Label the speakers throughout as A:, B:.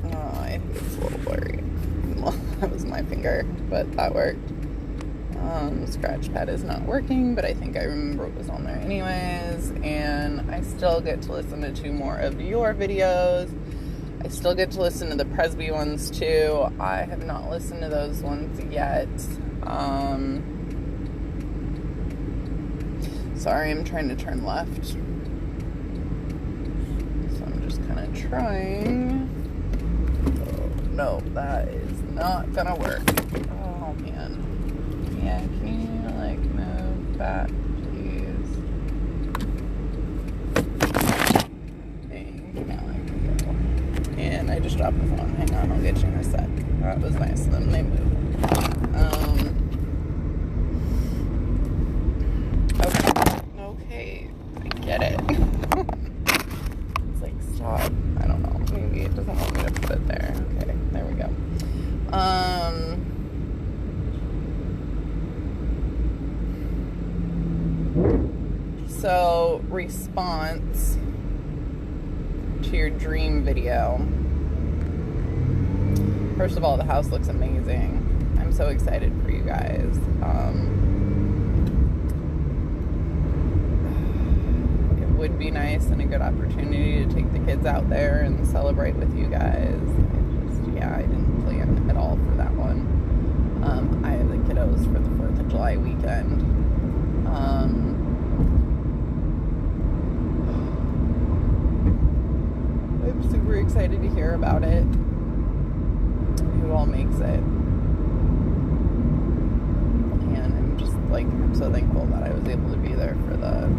A: Alright. It's a little blurry. Well, that was my finger, but that worked. Scratchpad is not working, but I think I remember what was on there anyways. And I still get to listen to 2 more of your videos. I still get to listen to the Presby ones too. I have not listened to those ones yet. Sorry, I'm trying to turn left. So I'm just kind of trying. Oh, no, that is not gonna work. Oh, man. Yeah, can you, like, move back, please? Dang, now I can go. And I just dropped the phone. Hang on, I'll get you in a sec. That was nice of them. They moved. Okay, I get it. It's like, stop. I don't know. Maybe it doesn't want me to put it there. Okay, there we go. So, response to your dream video. First of all, the house looks amazing. I'm so excited for you guys. It would be nice and a good opportunity to take the kids out there and celebrate with you guys. I didn't plan at all for that one. I have the kiddos for the 4th of July weekend. I'm super excited to hear about it. Who all makes it. And I'm just like, I'm so thankful that I was able to be there for the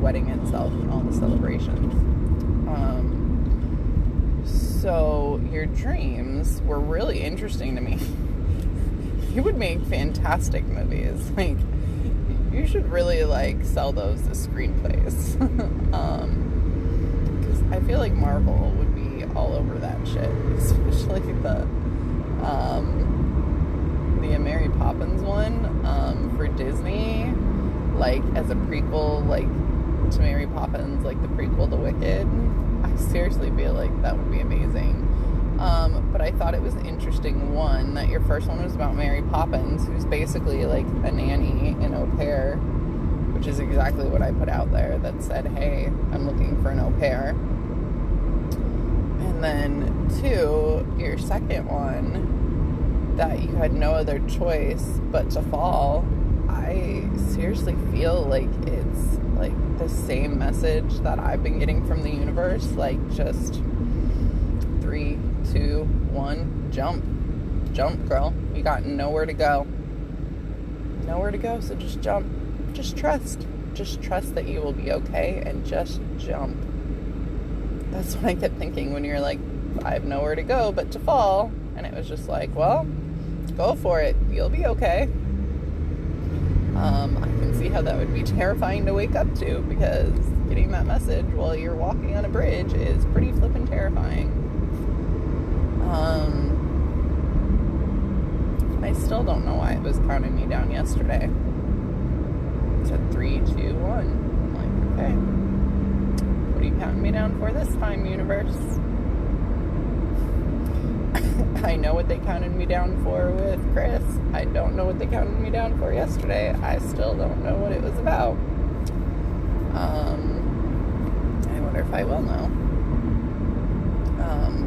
A: wedding itself and all the celebrations. So your dreams were really interesting to me. You would make fantastic movies. Like, you should really, like, sell those as screenplays. Because I feel like Marvel would be all over that shit. Especially the Mary Poppins one, for Disney. Like, as a prequel, like, to Mary Poppins, like the prequel to Wicked. I seriously feel like that would be amazing. But I thought it was interesting, one, that your first one was about Mary Poppins, who's basically like a nanny and au pair, which is exactly what I put out there, that said, hey, I'm looking for an au pair. And then 2, your second one, that you had no other choice but to fall. I seriously feel like it's like the same message that I've been getting from the universe, like just 3, 2, 1, jump, girl. You got nowhere to go, so just jump, just trust that you will be okay, and just jump. That's what I kept thinking when you're like, I have nowhere to go but to fall, and it was just like, well, go for it, you'll be okay. I can see how that would be terrifying to wake up to, because getting that message while you're walking on a bridge is pretty flippin' terrifying. I still don't know why it was counting me down yesterday. It said 3, 2, 1. I'm like, okay. What are you counting me down for this time, universe? I know what they counted me down for with Chris. I don't know what they counted me down for yesterday. I still don't know what it was about. I wonder if I will know.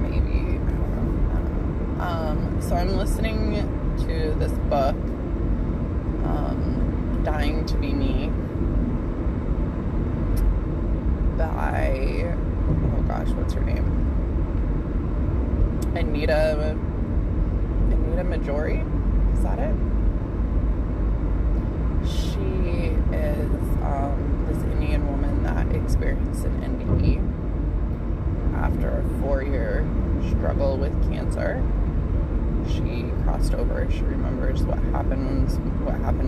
A: Maybe. I don't know. So I'm listening to this book, Dying to Be Me, by, oh gosh, what's her name? Anita Majori, is that it? She is this Indian woman that experienced an NDE after a 4-year struggle with cancer. She crossed over. She remembers what happened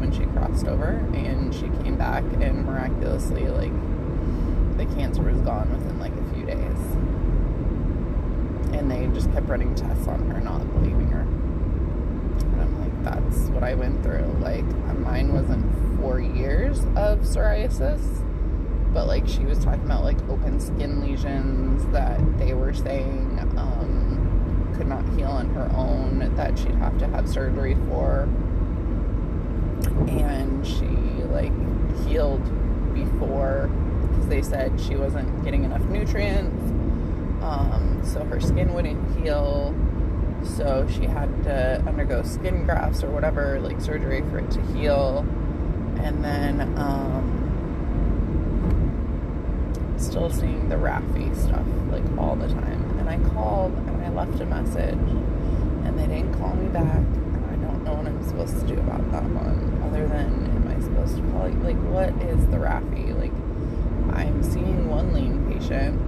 A: when she crossed over, and she came back, and miraculously, like, the cancer was gone within like a few days. And they just kept running tests on her, not believing her. And I'm like, that's what I went through. Like, mine wasn't 4 years of psoriasis, but like she was talking about like open skin lesions that they were saying could not heal on her own, that she'd have to have surgery for. And she like healed before, because they said she wasn't getting enough nutrients, so her skin wouldn't heal, so she had to undergo skin grafts or whatever, like surgery for it to heal. And then still seeing the Raffi stuff like all the time. And I called and I left a message and they didn't call me back, and I don't know what I'm supposed to do about that one, other than, am I supposed to call you? Like, what is the Raffi? Like, I'm seeing one lean patient.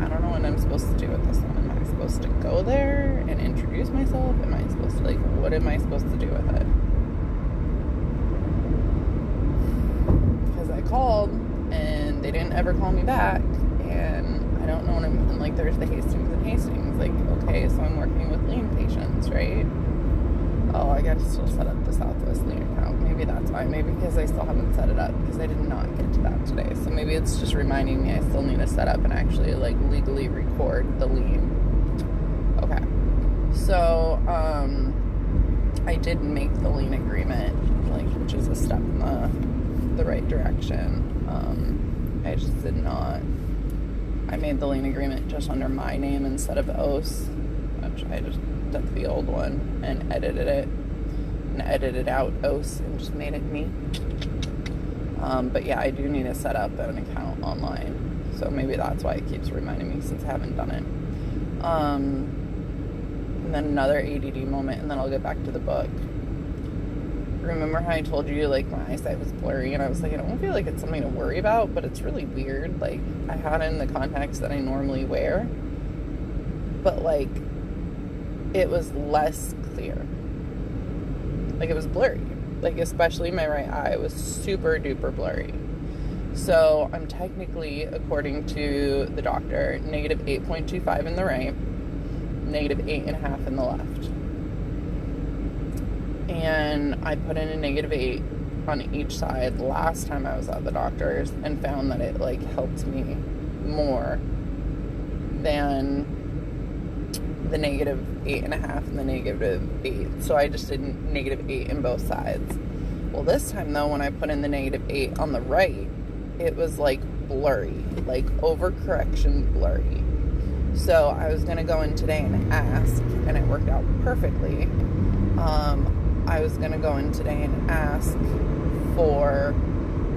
A: I don't know what I'm supposed to do with this one. Am I supposed to go there and introduce myself? Am I supposed to, like, what am I supposed to do with it? Because I called and they didn't ever call me back, and I don't know what I'm, and like, there's the Hastings and Hastings, like, okay, so I'm working with lean patients, right? Oh, I gotta still set up the Southwest Lean account. Maybe that's why. Maybe because I still haven't set it up, because I did not get to that today. So maybe it's just reminding me I still need to set up and actually, like, legally record the lean. Okay. So, I did make the lean agreement, like, which is a step in the right direction. I just did not. I made the lean agreement just under my name instead of OS, which I just took the old one and edited it and edited out OS and just made it me. But yeah, I do need to set up an account online, so maybe that's why it keeps reminding me, since I haven't done it. And then another ADD moment, and then I'll get back to the book. Remember how I told you, like, my eyesight was blurry, and I was like, I don't feel like it's something to worry about, but it's really weird. Like, I had in the contacts that I normally wear, but, like, it was less clear. Like, it was blurry. Like, especially my right eye was super duper blurry. So, I'm technically, according to the doctor, negative 8.25 in the right, negative 8.5 in the left. And I put in a negative 8 on each side last time I was at the doctor's, and found that it, like, helped me more than the negative 8.5 and the negative 8. So I just did negative 8 in both sides. Well, this time, though, when I put in the negative 8 on the right, it was, like, blurry, like, overcorrection blurry. So I was going to go in today and ask, and it worked out perfectly. I was going to go in today and ask for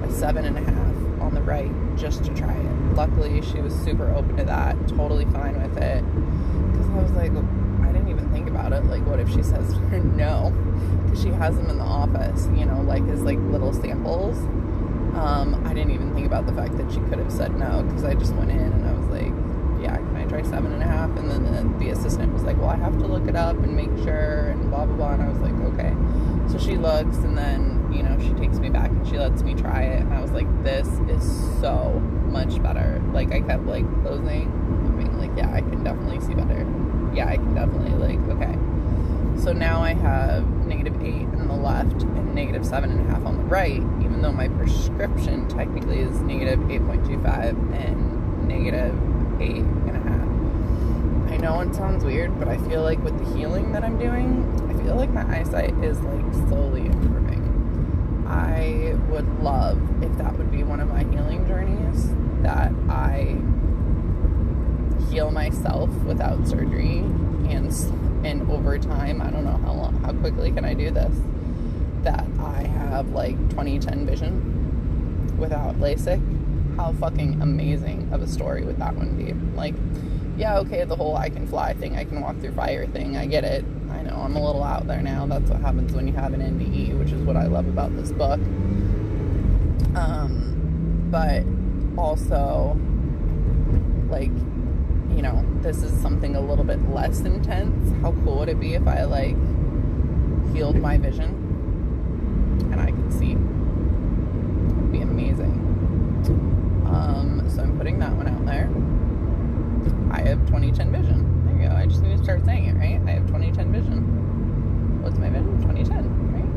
A: a 7.5 on the right, just to try it. Luckily, she was super open to that, totally fine with it. Because I was like, I didn't even think about it. Like, what if she says no? Because she has them in the office, you know, like, as, like, little samples. I didn't even think about the fact that she could have said no, because I just went in and I was like, yeah, can I try 7.5? And then the assistant was like, well, I have to look it up and make sure, and blah, blah, blah. And I was like, okay. So she looks, and then, you know, she takes me back and she lets me try it. And I was like, this is so much better. Like, I kept, like, closing and being like, yeah, I can definitely see better. Yeah, I can definitely, like, okay. So now I have negative 8 on the left and negative 7.5 on the right, even though my prescription technically is negative 8.25 and negative 8.5. I know it sounds weird, but I feel like with the healing that I'm doing, I feel like my eyesight is, like, slowly improving. I would love if that would be one of my healing journeys, that I heal myself without surgery, and over time, I don't know how quickly can I do this, that I have, like, 20/10 vision without LASIK. How fucking amazing of a story would that one be? Like, yeah, okay, the whole I can fly thing, I can walk through fire thing, I get it. I know, I'm a little out there now. That's what happens when you have an NDE, which is what I love about this book. But also, like, you know, this is something a little bit less intense. How cool would it be if I, like, healed my vision and I could see? It would be amazing. So I'm putting that one out there. I have 20/10 vision. There you go. I just need to start saying it, right? I have 20/10 vision. What's my vision? 20/10, right?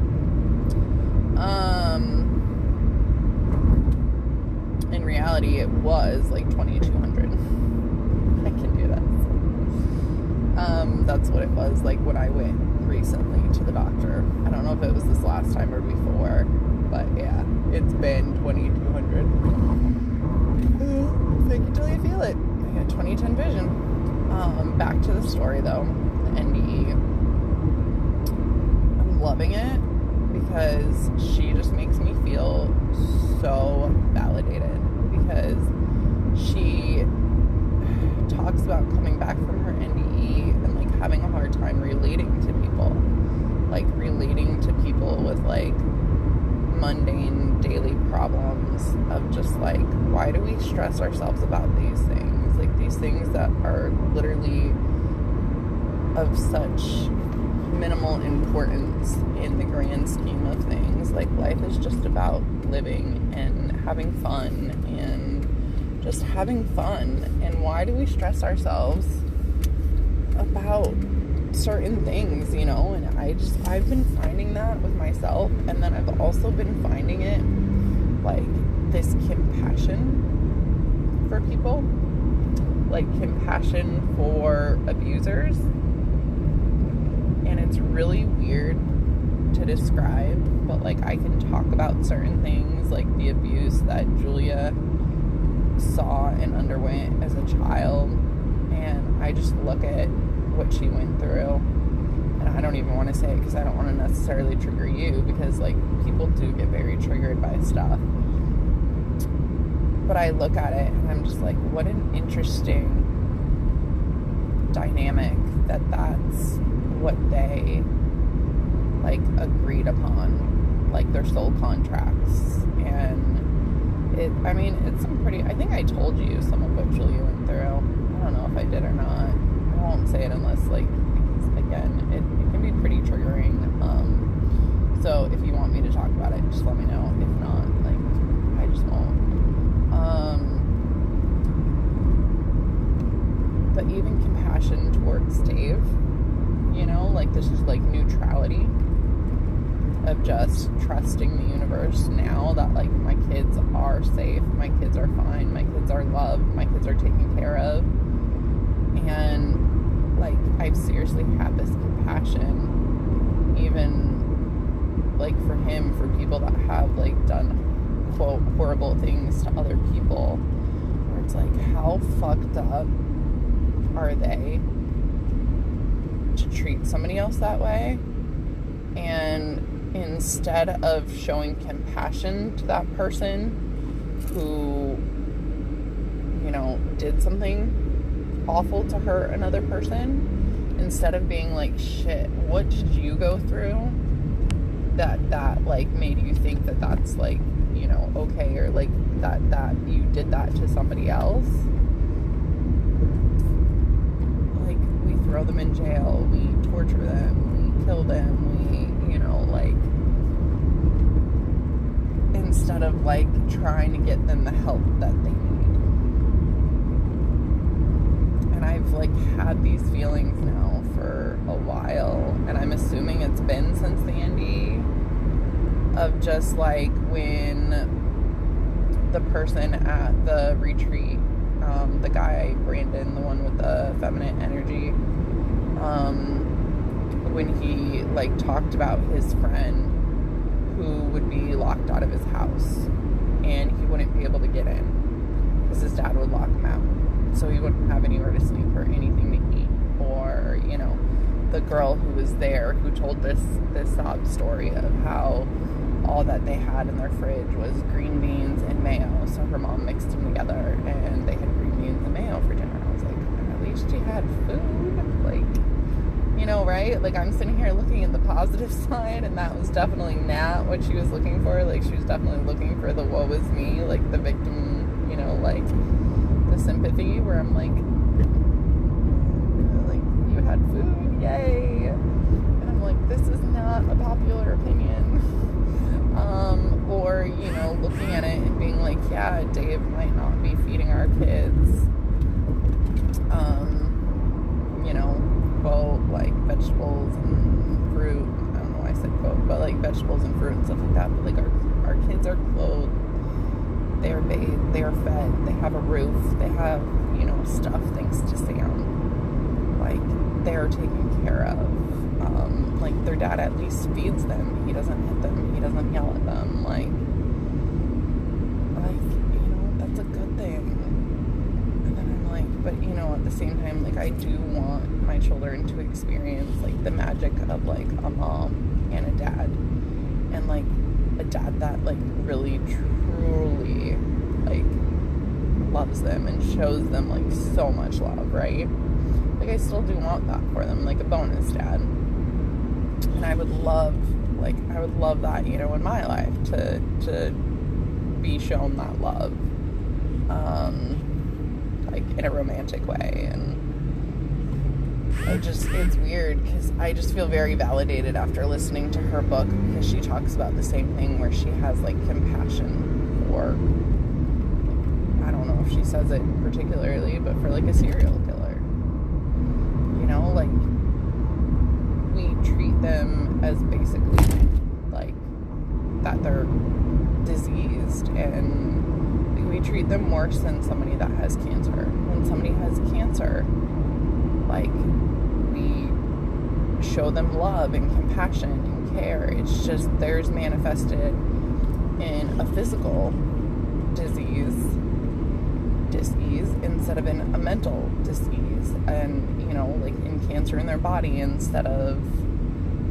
A: In reality, it was like 2200. was like when I went recently to the doctor. I don't know if it was this last time or before, but yeah, it's been 2200. Fake it till you feel it. I got 2010 vision. Back to the story though, the NDE. I'm loving it because she just makes me feel so validated, because she talks about coming back from her NDE and like having a hard time relating to people, with like mundane daily problems of just like, why do we stress ourselves about these things, like these things that are literally of such minimal importance in the grand scheme of things. Like, life is just about living and having fun and just having fun. And why do we stress ourselves about certain things, you know? And I've been finding that with myself, and then I've also been finding it like this compassion for people, like compassion for abusers. And it's really weird to describe, but like I can talk about certain things, like the abuse that Julia saw and underwent as a child, and I just look at what she went through, and I don't even want to say it because I don't want to necessarily trigger you, because like people do get very triggered by stuff, but I look at it and I'm just like, what an interesting dynamic that's what they like agreed upon, like their soul contracts. And it's some pretty, I think I told you some of what Julia went through. I don't know if I did or not. I won't say it unless like, because again, it can be pretty triggering. So if you want me to talk about it, just let me know. If not, like, I just won't. But even compassion towards Dave, you know, like this is like neutrality of just trusting the universe now that like my kids are safe, my kids are fine, my kids are loved, my kids are taken care of. And like I've seriously had this compassion even like for him, for people that have like done quote horrible things to other people, where it's like, how fucked up are they to treat somebody else that way? And instead of showing compassion to that person who, you know, did something awful to hurt another person, instead of being like, shit, what did you go through that like made you think that that's like, you know, okay, or like that you did that to somebody else? Like, we throw them in jail, we torture them, we kill them, we, you know, like, instead of like trying to get them the help that they need. And I've like had these feelings now for a while, and I'm assuming it's been since the NDE, of just like when the person at the retreat, the guy Brandon, the one with the feminine energy, when he like talked about his friend who would be locked out of his house and he wouldn't be able to get in because his dad would lock him out, so he wouldn't have anywhere to sleep or anything to eat. Or, you know, the girl who was there who told this sob story of how all that they had in their fridge was green beans and mayo, so her mom mixed them together and they had green beans and mayo for dinner. I was like, at least you had food, like, you know, right? Like, I'm sitting here looking at the positive side, and that was definitely not what she was looking for. Like, she was definitely looking for the woe is me, like the victim, you know, like the sympathy, where I'm like, you had food, yay. And I'm like, this is not a popular opinion. Or, you know, looking at it and being like, yeah, Dave might not be feeding our kids, you know, quote, like vegetables and fruit. I don't know why I said quote, but like vegetables and fruit and stuff like that. But like our kids are clothed, they are bathed, they are fed, they have a roof, they have, you know, stuff thanks to Sam. Like, they're are taken care of. Like, their dad at least feeds them. He doesn't hit them. He doesn't yell at them. Like, you know, that's a good thing. And then I'm like, but, you know, at the same time, like, I do want my children to experience, like, the magic of, like, a mom and a dad. And, like, a dad that, like, really, truly, like, loves them and shows them, like, so much love, right? Like, I still do want that for them, like a bonus dad. And I would love that, you know, in my life to be shown that love, like, in a romantic way. And it's weird, because I just feel very validated after listening to her book, because she talks about the same thing, where she has, like, compassion for, I don't know if she says it particularly, but for, like, a serial killer. You know, like, we treat them as basically, like, that they're diseased, and we treat them worse than somebody that has cancer. When somebody has cancer, like, we show them love and compassion and care. It's just theirs manifested in a physical disease instead of in a mental disease, and, you know, like, in cancer in their body instead of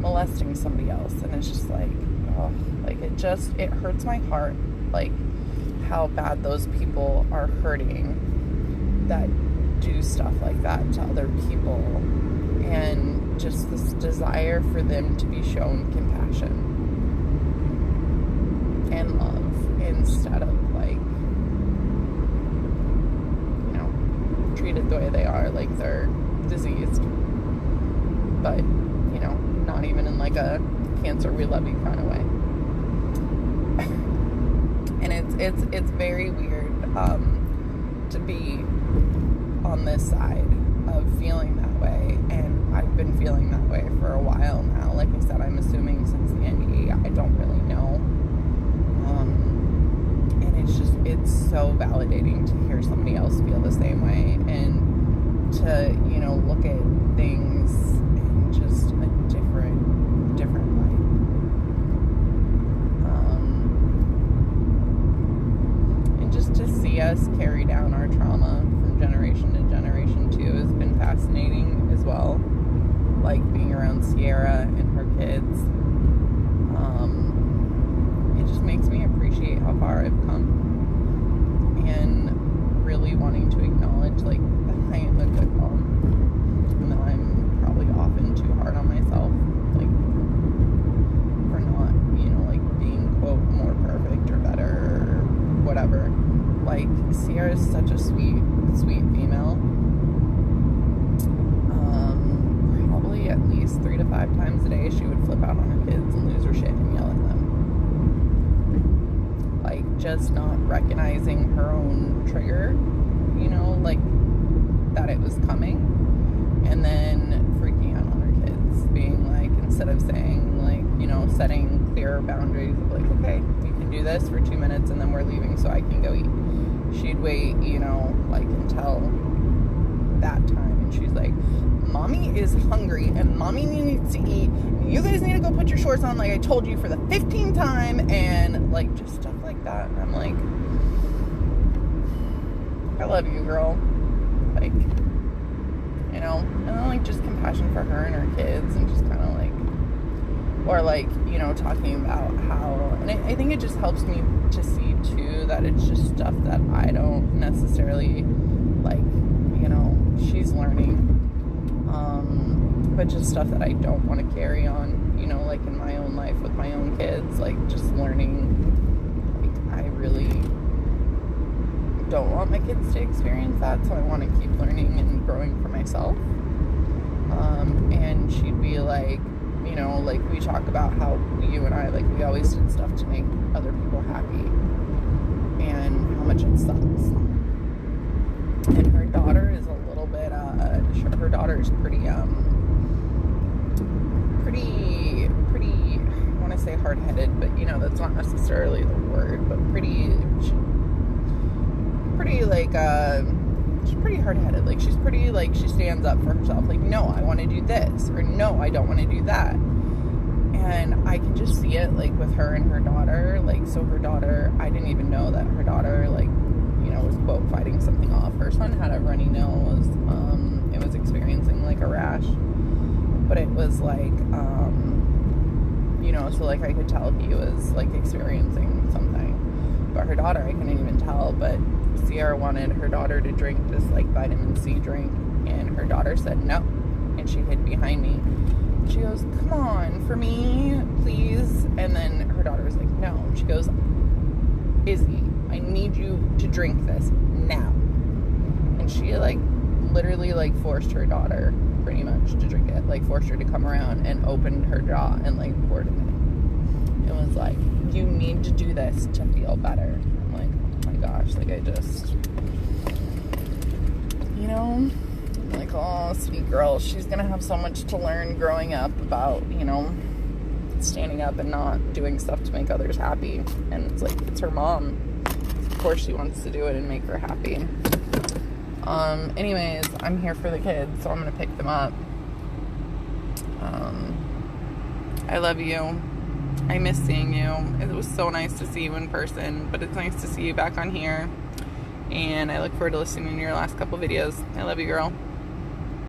A: molesting somebody else. And it's just like, oh, like, it hurts my heart, like, how bad those people are hurting that do stuff like that to other people, and just this desire for them to be shown compassion and love instead of, like, you know, treated the way they are, like they're diseased, but, you know, not even in, like, a cancer we love you kind of way. And it's very weird to be on this side of feeling that way, and I've been feeling that way for a while now. Like I said, I'm assuming since the NDE. I don't really know, and it's so validating to hear somebody else feel the same way, and to, you know, look at things in just a different light. And just to see us carry down our trauma from generation to generation too has been fascinating as well. Like, being around Sierra and her kids, it just makes me appreciate how far I've come, and really wanting to acknowledge, like, that I am a good mom, and that I'm probably often too hard on myself, like, for not, you know, like, being, quote, more perfect or better or whatever. Like, Sierra is such a sweet female. Probably at least 3 to 5 times a day she would flip out on her kids and lose her shit and yell at them. Like, just not recognizing her own trigger, you know, like, that it was coming, and then freaking out on her kids, being like, instead of saying, like, you know, setting clear boundaries of, like, okay, you can do this for 2 minutes and then we're leaving so I can go eat. She'd wait, you know, like, until that time, and she's like, Mommy is hungry and Mommy needs to eat. You guys need to go put your shorts on like I told you for the 15th time, and, like, just stuff like that. And I'm like, I love you, girl. Like, you know, and then, like, just compassion for her and her kids, and just kind of like, or, like, you know, talking about how, and I think it just helps me to see too that it's just stuff that I don't necessarily, like, you know, she's learning, but just stuff that I don't want to carry on, you know, like, in my own life with my own kids, like, just learning, like, I really don't want my kids to experience that, so I want to keep learning and growing for myself. And she'd be like, you know, like, we talk about how you and I, like, we always did stuff to make other people happy, and how much it sucks. And her daughter is a little bit, her daughter is pretty, I want to say hard-headed, but, you know, that's not necessarily the word, but pretty, like, she's pretty hard-headed. Like, she's pretty, like, she stands up for herself. Like, no, I want to do this, or no, I don't want to do that. And I can just see it, like, with her and her daughter. Like, so her daughter, I didn't even know that her daughter, like, you know, was, quote, fighting something off. Her son had a runny nose. It was experiencing, like, a rash. But it was, like, you know, so, like, I could tell he was, like, experiencing something. But her daughter, I couldn't even tell. But Sierra wanted her daughter to drink this, like, vitamin C drink. And her daughter said no. And she hid behind me. She goes, come on, for me, please. And then her daughter was like, no. She goes, Izzy, I need you to drink this now. And she, like, literally, like, forced her daughter pretty much to drink it. Like, forced her to come around and opened her jaw and, like, poured it in. It was like, you need to do this to feel better. I'm like, oh my gosh, like, I just, you know, like, oh, sweet girl, she's gonna have so much to learn growing up about, you know, standing up and not doing stuff to make others happy. And it's like, it's her mom. Of course she wants to do it and make her happy. Anyways, I'm here for the kids, so I'm gonna pick them up. I love you. I miss seeing you. It was so nice to see you in person, but it's nice to see you back on here. And I look forward to listening to your last couple videos. I love you, girl.